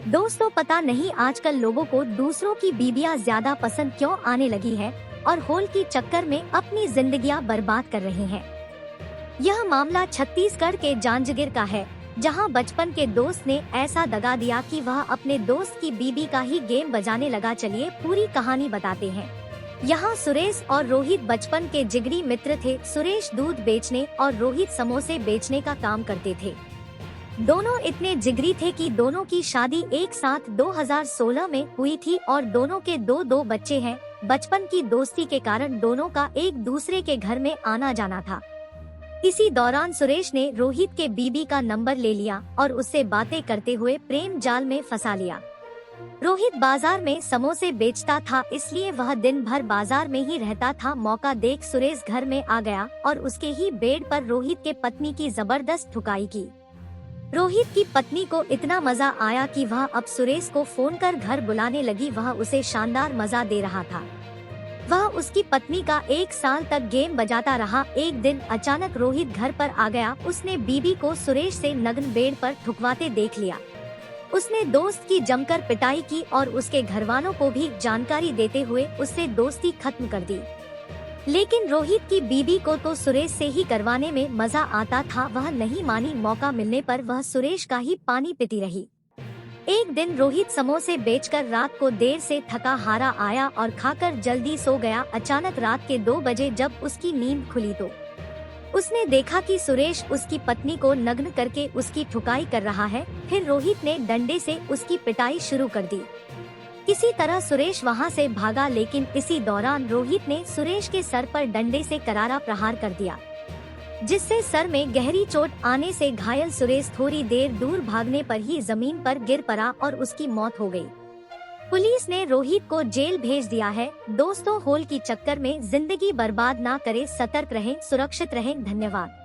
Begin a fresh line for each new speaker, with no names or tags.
दोस्तों, पता नहीं आजकल लोगों को दूसरों की बीबियां ज्यादा पसंद क्यों आने लगी है और होल की चक्कर में अपनी जिंदगियां बर्बाद कर रहे हैं। यह मामला छत्तीसगढ़ के जांजगीर का है, जहां बचपन के दोस्त ने ऐसा दगा दिया कि वह अपने दोस्त की बीबी का ही गेम बजाने लगा। चलिए पूरी कहानी बताते हैं। यहाँ सुरेश और रोहित बचपन के जिगरी मित्र थे। सुरेश दूध बेचने और रोहित समोसे बेचने का काम करते थे। दोनों इतने जिगरी थे कि दोनों की शादी एक साथ 2016 में हुई थी और दोनों के दो बच्चे हैं। बचपन की दोस्ती के कारण दोनों का एक दूसरे के घर में आना जाना था। इसी दौरान सुरेश ने रोहित के बीबी का नंबर ले लिया और उससे बातें करते हुए प्रेम जाल में फंसा लिया। रोहित बाजार में समोसे बेचता था, इसलिए वह दिन भर बाजार में ही रहता था। मौका देख सुरेश घर में आ गया और उसके ही बेड पर रोहित के पत्नी की जबरदस्त ठुकाई की। रोहित की पत्नी को इतना मजा आया कि वह अब सुरेश को फोन कर घर बुलाने लगी। वह उसे शानदार मजा दे रहा था। वह उसकी पत्नी का 1 साल तक गेम बजाता रहा। एक दिन अचानक रोहित घर पर आ गया। उसने बीबी को सुरेश से नग्न बेड पर ठुकवाते देख लिया। उसने दोस्त की जमकर पिटाई की और उसके घरवालों को भी जानकारी देते हुए उससे दोस्ती खत्म कर दी। लेकिन रोहित की बीबी को तो सुरेश से ही करवाने में मजा आता था। वह नहीं मानी। मौका मिलने पर वह सुरेश का ही पानी पीती रही। एक दिन रोहित समोसे बेचकर रात को देर से थका हारा आया और खाकर जल्दी सो गया। अचानक रात के 2 बजे जब उसकी नींद खुली तो उसने देखा कि सुरेश उसकी पत्नी को नग्न करके उसकी ठुकाई कर रहा है। फिर रोहित ने डंडे से उसकी पिटाई शुरू कर दी। किसी तरह सुरेश वहां से भागा, लेकिन इसी दौरान रोहित ने सुरेश के सर पर डंडे से करारा प्रहार कर दिया, जिससे सर में गहरी चोट आने से घायल सुरेश थोड़ी देर दूर भागने पर ही जमीन पर गिर पड़ा और उसकी मौत हो गई। पुलिस ने रोहित को जेल भेज दिया है। दोस्तों, होल की चक्कर में जिंदगी बर्बाद ना करें, सतर्क रहें, सुरक्षित रहें। धन्यवाद।